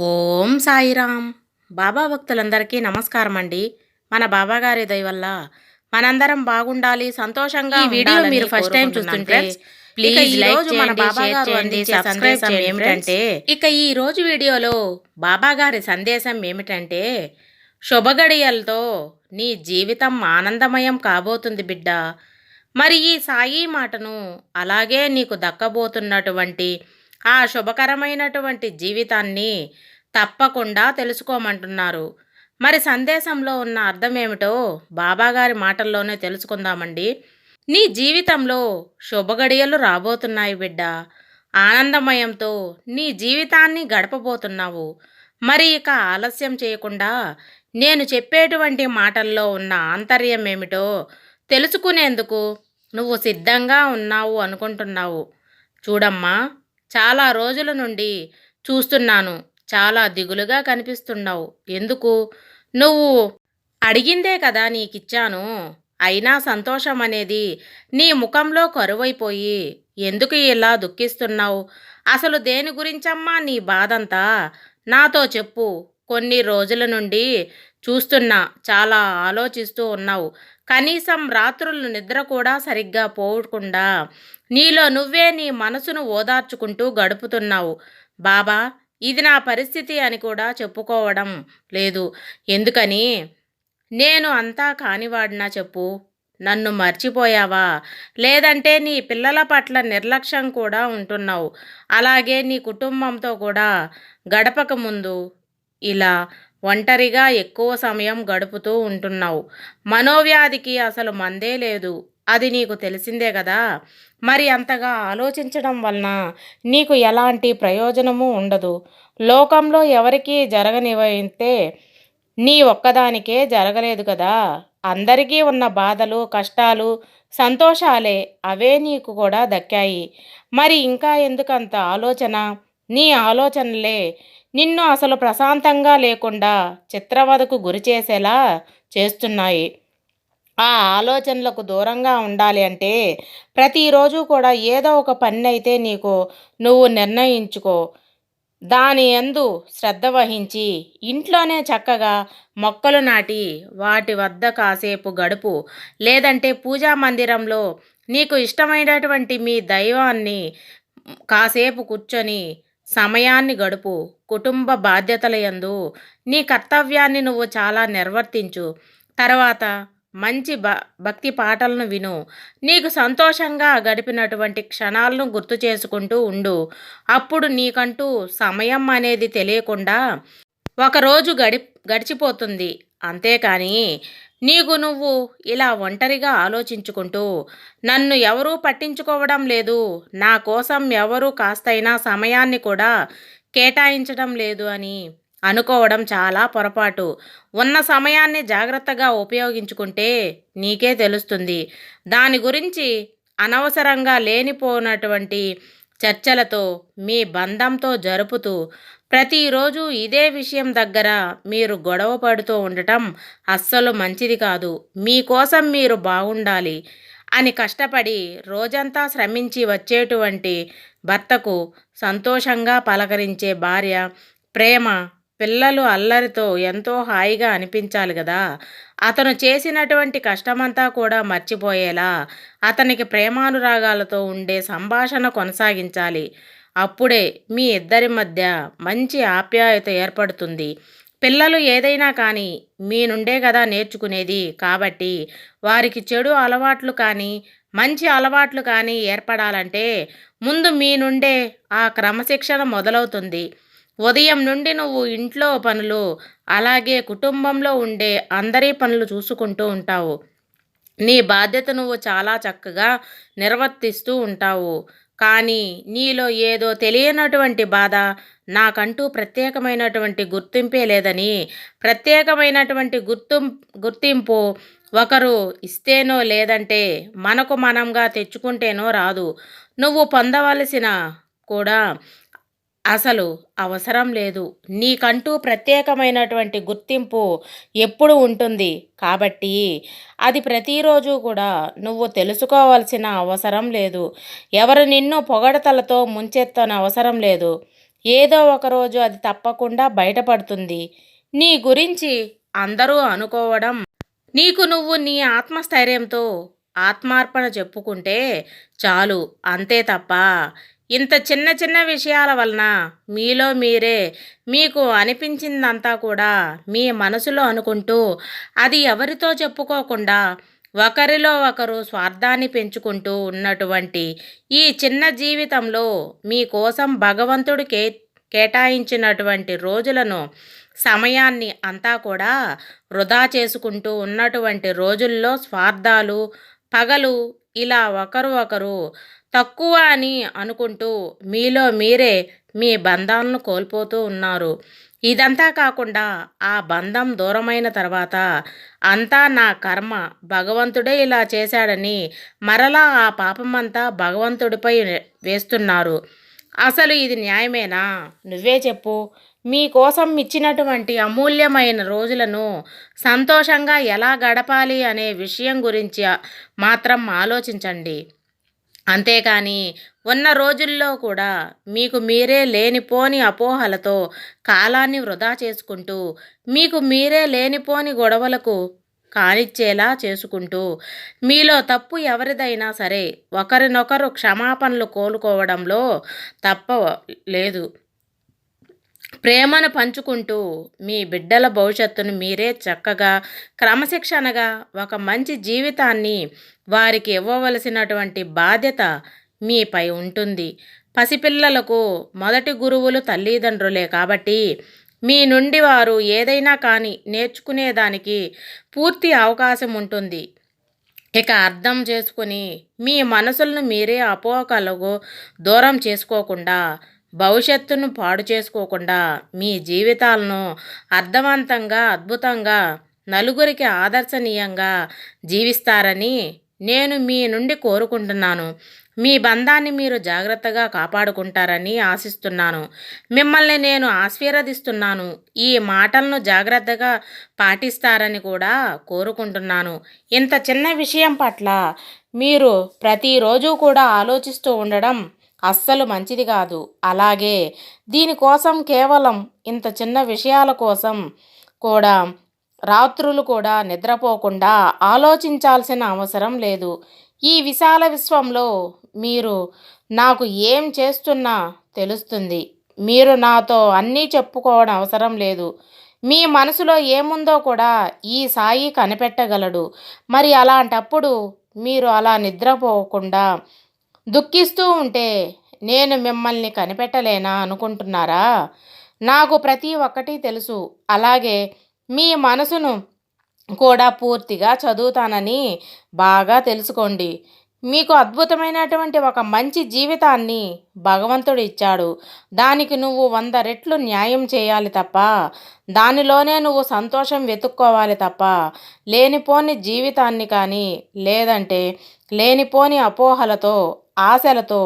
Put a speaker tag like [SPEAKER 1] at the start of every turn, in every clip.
[SPEAKER 1] ఓం సాయిరామ్. బాబా భక్తులందరికీ నమస్కారం అండి. మన బాబాగారి దయ వల్ల మనందరం బాగుండాలి, సంతోషంగా ఈ వీడియో మీరు ఫస్ట్ టైం చూస్తుంటే ప్లీజ్ లైక్ చేయండి, మన బాబా గారు అందించే సందేశం ఏమిటంటే ఈ రోజు వీడియోలో బాబా గారి సందేశం ఏమిటంటే శుభగడియలతో నీ జీవితం ఆనందమయం కాబోతుంది బిడ్డ. మరి ఈ సాయి మాటను అలాగే నీకు దక్కబోతున్నటువంటి ఆ శుభకరమైనటువంటి జీవితాన్ని తప్పకుండా తెలుసుకోమంటున్నారు. మరి సందేశంలో ఉన్న అర్థం ఏమిటో బాబాగారి మాటల్లోనే తెలుసుకుందామండి. నీ జీవితంలో శుభగడియలు రాబోతున్నాయి బిడ్డ. ఆనందమయంతో నీ జీవితాన్ని గడపబోతున్నావు. మరి ఇక ఆలస్యం చేయకుండా నేను చెప్పేటువంటి మాటల్లో ఉన్న ఆంతర్యం ఏమిటో తెలుసుకునేందుకు నువ్వు సిద్ధంగా ఉన్నావు అనుకుంటున్నావు. చూడమ్మా, చాలా రోజుల నుండి చూస్తున్నాను, చాలా దిగులుగా కనిపిస్తున్నావు. ఎందుకు? నువ్వు అడిగిందే కదా నీకిచ్చాను. అయినా సంతోషం అనేది నీ ముఖంలో కరువైపోయి ఎందుకు ఇలా దుఃఖిస్తున్నావు? అసలు దేని గురించమ్మా నీ బాధంతా? నాతో చెప్పు. కొన్ని రోజుల నుండి చూస్తున్నా, చాలా ఆలోచిస్తూ ఉన్నావు. కనీసం రాత్రులు నిద్ర కూడా సరిగ్గా పోకుండా నీలో నువ్వే నీ మనసును ఓదార్చుకుంటూ గడుపుతున్నావు. బాబా, ఇది నా పరిస్థితి అని కూడా చెప్పుకోవడం లేదు. ఎందుకని? నేను అంతా కానివాడినా చెప్పు. నన్ను మర్చిపోయావా? లేదంటే నీ పిల్లల పట్ల నిర్లక్ష్యం కూడా ఉంటున్నావు. అలాగే నీ కుటుంబంతో కూడా గడపక ముందు ఇలా ఒంటరిగా ఎక్కువ సమయం గడుపుతూ ఉంటున్నావు. మనోవ్యాధికి అసలు మందే లేదు, అది నీకు తెలిసిందే కదా. మరి అంతగా ఆలోచించడం వలన నీకు ఎలాంటి ప్రయోజనము ఉండదు. లోకంలో ఎవరికీ జరగనివైతే నీ ఒక్కదానికే జరగలేదు కదా. అందరికీ ఉన్న బాధలు, కష్టాలు, సంతోషాలే అవే నీకు కూడా దక్కాయి. మరి ఇంకా ఎందుకంత ఆలోచన? నీ ఆలోచనలే నిన్ను అసలు ప్రశాంతంగా లేకుండా చిత్రవదకు గురి చేసేలా చేస్తున్నాయి. ఆ ఆలోచనలకు దూరంగా ఉండాలి అంటే ప్రతిరోజు కూడా ఏదో ఒక పని అయితే నువ్వు నిర్ణయించుకో. దాని యందు శ్రద్ధ వహించి ఇంట్లోనే చక్కగా మొక్కలు నాటి వాటి వద్ద కాసేపు గడుపు. లేదంటే పూజా మందిరంలో నీకు ఇష్టమైనటువంటి మీ దైవాన్ని కాసేపు కూర్చొని సమయాన్ని గడుపు. కుటుంబ బాధ్యతల యందు నీ కర్తవ్యాన్ని నువ్వు చాలా నిర్వర్తించు. తర్వాత మంచి భక్తి పాటలను విను. నీకు సంతోషంగా గడిపినటువంటి క్షణాలను గుర్తు చేసుకుంటూ ఉండు. అప్పుడు నీకంటూ సమయం అనేది తెలియకుండా ఒకరోజు గడిచిపోతుంది. అంతేకాని నువ్వు ఇలా ఒంటరిగా ఆలోచించుకుంటూ నన్ను ఎవరూ పట్టించుకోవడం లేదు, నా కోసం ఎవరూ కాస్తైనా సమయాన్ని కూడా కేటాయించడం లేదు అని అనుకోవడం చాలా పొరపాటు. ఉన్న సమయాన్ని జాగ్రత్తగా ఉపయోగించుకుంటే నీకే తెలుస్తుంది. దాని గురించి అనవసరంగా లేనిపోనటువంటి చర్చలతో మీ బంధంతో జరుపుతూ ప్రతిరోజు ఇదే విషయం దగ్గర మీరు గొడవ పడుతూ ఉండటం అస్సలు మంచిది కాదు. మీకోసం మీరు బాగుండాలి అని కష్టపడి రోజంతా శ్రమించి వచ్చేటువంటి భర్తకు సంతోషంగా పలకరించే భార్య, ప్రేమ, పిల్లలు అల్లరితో ఎంతో హాయిగా అనిపించాలి కదా. అతను చేసినటువంటి కష్టమంతా కూడా మర్చిపోయేలా అతనికి ప్రేమానురాగాలతో ఉండే సంభాషణ కొనసాగించాలి. అప్పుడే మీ ఇద్దరి మధ్య మంచి ఆప్యాయత ఏర్పడుతుంది. పిల్లలు ఏదైనా కానీ మీ నుండే కదా నేర్చుకునేది. కాబట్టి వారికి చెడు అలవాట్లు కానీ మంచి అలవాట్లు కానీ ఏర్పడాలంటే ముందు మీ నుండే ఆ క్రమశిక్షణ మొదలవుతుంది. ఉదయం నుండి నువ్వు ఇంట్లో పనులు, అలాగే కుటుంబంలో ఉండే అందరి పనులు చూసుకుంటూ ఉంటావు. నీ బాధ్యత నువ్వు చాలా చక్కగా నిర్వర్తిస్తూ ఉంటావు. కానీ నీలో ఏదో తెలియనటువంటి బాధ, నాకంటూ ప్రత్యేకమైనటువంటి గుర్తింపే లేదని, ప్రత్యేకమైనటువంటి గుర్తింపు ఒకరు ఇస్తేనో లేదంటే మనకు మనంగా తెచ్చుకుంటేనో రాదు. నువ్వు పొందవలసిన కూడా అసలు అవసరం లేదు. నీకంటూ ప్రత్యేకమైనటువంటి గుర్తింపు ఎప్పుడు ఉంటుంది. కాబట్టి అది ప్రతిరోజు కూడా నువ్వు తెలుసుకోవాల్సిన అవసరం లేదు. ఎవరు నిన్ను పొగడతలతో ముంచెత్తన అవసరం లేదు. ఏదో ఒకరోజు అది తప్పకుండా బయటపడుతుంది. నీ గురించి అందరూ అనుకోవడం, నీకు నువ్వు నీ ఆత్మస్థైర్యంతో ఆత్మార్పణ చెప్పుకుంటే చాలు, అంతే తప్ప ఇంత చిన్న చిన్న విషయాల వలన మీలో మీరే మీకు అనిపించిందంతా కూడా మీ మనసులో అనుకుంటూ అది ఎవరితో చెప్పుకోకుండా ఒకరిలో ఒకరు స్వార్థాన్ని పెంచుకుంటూ ఉన్నటువంటి ఈ చిన్న జీవితంలో మీకోసం భగవంతుడు కేటాయించినటువంటి రోజులను, సమయాన్ని అంతా కూడా వృధా చేసుకుంటూ ఉన్నటువంటి రోజుల్లో స్వార్థాలు, పగలు, ఇలా ఒకరు ఒకరు తక్కువ అని అనుకుంటూ మీలో మీరే మీ బంధాలను కోల్పోతూ ఉన్నారు. ఇదంతా కాకుండా ఆ బంధం దూరమైన తర్వాత అంతా నా కర్మ, భగవంతుడే ఇలా చేశాడని మరలా ఆ పాపమంతా భగవంతుడిపై వేస్తున్నారు. అసలు ఇది న్యాయమేనా? నువ్వే చెప్పు. మీకోసం ఇచ్చినటువంటి అమూల్యమైన రోజులను సంతోషంగా ఎలా గడపాలి అనే విషయం గురించి మాత్రం ఆలోచించండి. అంతేకాని ఉన్న రోజుల్లో కూడా మీకు మీరే లేనిపోని అపోహలతో కాలాన్ని వృధా చేసుకుంటూ, మీకు మీరే లేనిపోని గొడవలకు కానిచ్చేలా చేసుకుంటూ, మీలో తప్పు ఎవరిదైనా సరే ఒకరినొకరు క్షమాపణలు కోలుకోవడంలో తప్ప లేదు. ప్రేమను పంచుకుంటూ మీ బిడ్డల భవిష్యత్తును మీరే చక్కగా, క్రమశిక్షణగా ఒక మంచి జీవితాన్ని వారికి ఇవ్వవలసినటువంటి బాధ్యత మీపై ఉంటుంది. పసిపిల్లలకు మొదటి గురువులు తల్లిదండ్రులే కాబట్టి మీ నుండి వారు ఏదైనా కానీ నేర్చుకునేదానికి పూర్తి అవకాశం ఉంటుంది. ఇక అర్థం చేసుకుని మీ మనసులను మీరే అపోహలకు దూరం చేసుకోకుండా, భవిష్యత్తును పాడు చేసుకోకుండా మీ జీవితాలను అర్థవంతంగా, అద్భుతంగా, నలుగురికి ఆదర్శనీయంగా జీవిస్తారని నేను మీ నుండి కోరుకుంటున్నాను. మీ బంధాన్ని మీరు జాగ్రత్తగా కాపాడుకుంటారని ఆశిస్తున్నాను. మిమ్మల్ని నేను ఆశీర్వదిస్తున్నాను. ఈ మాటలను జాగ్రత్తగా పాటిస్తారని కూడా కోరుకుంటున్నాను. ఇంత చిన్న విషయం పట్ల మీరు ప్రతిరోజు కూడా ఆలోచిస్తూ ఉండడం అస్సలు మంచిది కాదు. అలాగే దీనికోసం కేవలం ఇంత చిన్న విషయాల కోసం కూడా రాత్రులు కూడా నిద్రపోకుండా ఆలోచించాల్సిన అవసరం లేదు. ఈ విశాల విశ్వంలో మీరు నాకు ఏం చేస్తున్నా తెలుస్తుంది. మీరు నాతో అన్నీ చెప్పుకోవడం అవసరం లేదు. మీ మనసులో ఏముందో కూడా ఈ సాయి కనిపెట్టగలడు. మరి అలాంటప్పుడు మీరు అలా నిద్రపోకుండా దుఃఖిస్తూ ఉంటే నేను మిమ్మల్ని కనిపెట్టలేనా అనుకుంటున్నారా? నాకు ప్రతి ఒక్కటి తెలుసు. అలాగే మీ మనసును కూడా పూర్తిగా చదువుతానని బాగా తెలుసుకోండి. మీకు అద్భుతమైనటువంటి ఒక మంచి జీవితాన్ని భగవంతుడు ఇచ్చాడు. దానికి నువ్వు 100 రెట్లు న్యాయం చేయాలి తప్ప, దానిలోనే నువ్వు సంతోషం వెతుక్కోవాలి తప్ప, లేనిపోని జీవితాన్ని కానీ, లేదంటే లేనిపోని అపోహలతో, ఆశలతో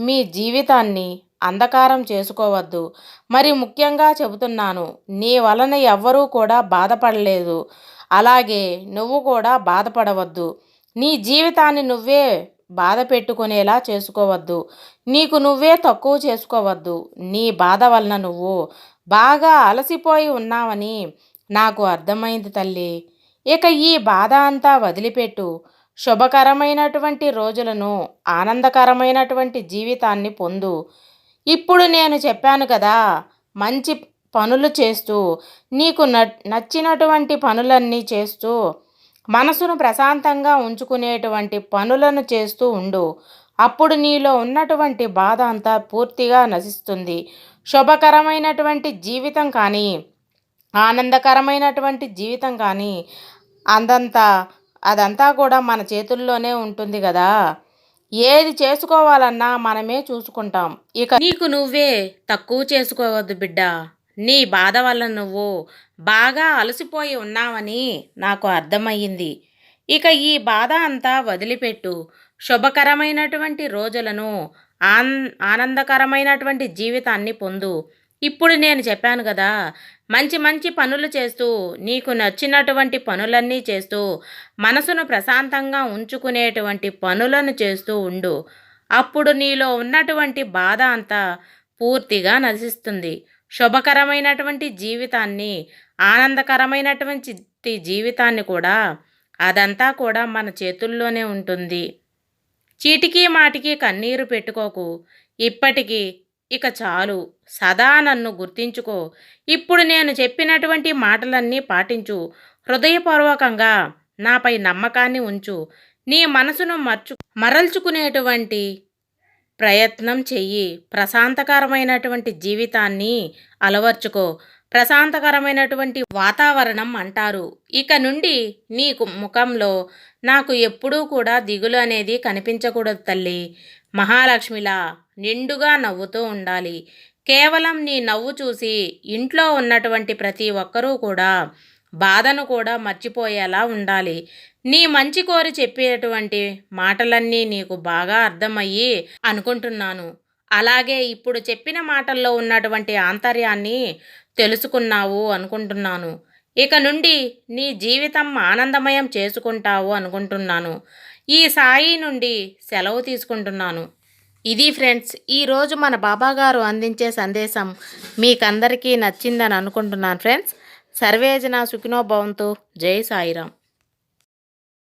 [SPEAKER 1] మీ జీవితాన్ని అంధకారం చేసుకోవద్దు. మరి ముఖ్యంగా చెబుతున్నాను, నీ వలన ఎవ్వరూ కూడా బాధపడలేదు. అలాగే నువ్వు కూడా బాధపడవద్దు. నీ జీవితాన్ని నువ్వే బాధ పెట్టుకునేలా చేసుకోవద్దు. నీకు నువ్వే తక్కువ చేసుకోవద్దు. నీ బాధ వలన నువ్వు బాగా అలసిపోయి ఉన్నావని నాకు అర్థమైంది తల్లి. ఇక ఈ బాధ అంతా వదిలిపెట్టు. శుభకరమైనటువంటి రోజులను, ఆనందకరమైనటువంటి జీవితాన్ని పొందు. ఇప్పుడు నేను చెప్పాను కదా, మంచి పనులు చేస్తూ, నీకు నచ్చినటువంటి పనులన్నీ చేస్తూ, మనసును ప్రశాంతంగా ఉంచుకునేటువంటి పనులను చేస్తూ ఉండు. అప్పుడు నీలో ఉన్నటువంటి బాధ అంతా పూర్తిగా నశిస్తుంది. శుభకరమైనటువంటి జీవితం కానీ, ఆనందకరమైనటువంటి జీవితం కానీ అదంతా కూడా మన చేతుల్లోనే ఉంటుంది కదా. ఏది చేసుకోవాలన్నా మనమే చూసుకుంటాం. ఇక నీకు నువ్వే తక్కువ చేసుకోవద్దు బిడ్డ. నీ బాధ వల్ల నువ్వు బాగా అలసిపోయి ఉన్నావని నాకు అర్థమయ్యింది. ఇక ఈ బాధ అంతా వదిలిపెట్టు. శుభకరమైనటువంటి రోజులను, ఆనందకరమైనటువంటి జీవితాన్ని పొందు. ఇప్పుడు నేను చెప్పాను కదా, మంచి మంచి పనులు చేస్తూ, నీకు నచ్చినటువంటి పనులన్నీ చేస్తూ, మనసును ప్రశాంతంగా ఉంచుకునేటువంటి పనులను చేస్తూ ఉండు. అప్పుడు నీలో ఉన్నటువంటి బాధ అంతా పూర్తిగా నశిస్తుంది. శుభకరమైనటువంటి జీవితాన్ని, ఆనందకరమైనటువంటి జీవితాన్ని కూడా అదంతా కూడా మన చేతుల్లోనే ఉంటుంది. చీటికి మాటికి కన్నీరు పెట్టుకోకు. ఇప్పటికి ఇక చాలు. సదా నన్ను గుర్తించుకో. ఇప్పుడు నేను చెప్పినటువంటి మాటలన్నీ పాటించు. హృదయపూర్వకంగా నాపై నమ్మకాన్ని ఉంచు. నీ మనసును మరల్చుకునేటువంటి ప్రయత్నం చెయ్యి. ప్రశాంతకరమైనటువంటి జీవితాన్ని అలవర్చుకో. ప్రశాంతకరమైనటువంటి వాతావరణం అంటారు. ఇక నుండి నీకు ముఖంలో నాకు ఎప్పుడూ కూడా దిగులు అనేది కనిపించకూడదు తల్లి. మహాలక్ష్మిలా నిండుగా నవ్వుతూ ఉండాలి. కేవలం నీ నవ్వు చూసి ఇంట్లో ఉన్నటువంటి ప్రతి ఒక్కరూ కూడా బాధను కూడా మర్చిపోయేలా ఉండాలి. నీ మంచి కోరి చెప్పేటువంటి మాటలన్నీ నీకు బాగా అర్థమయ్యి అనుకుంటున్నాను. అలాగే ఇప్పుడు చెప్పిన మాటల్లో ఉన్నటువంటి ఆంతర్యాన్ని తెలుసుకున్నావు అనుకుంటున్నాను. ఇక నుండి నీ జీవితం ఆనందమయం చేసుకుంటావు అనుకుంటున్నాను. ఈ సాయి నుండి సెలవు తీసుకుంటున్నాను. ఇది ఫ్రెండ్స్, ఈరోజు మన బాబాగారు అందించే సందేశం మీకందరికీ నచ్చిందని అనుకుంటున్నాను ఫ్రెండ్స్. సర్వేజన సుఖినో భవంతు. జై సాయిరాం.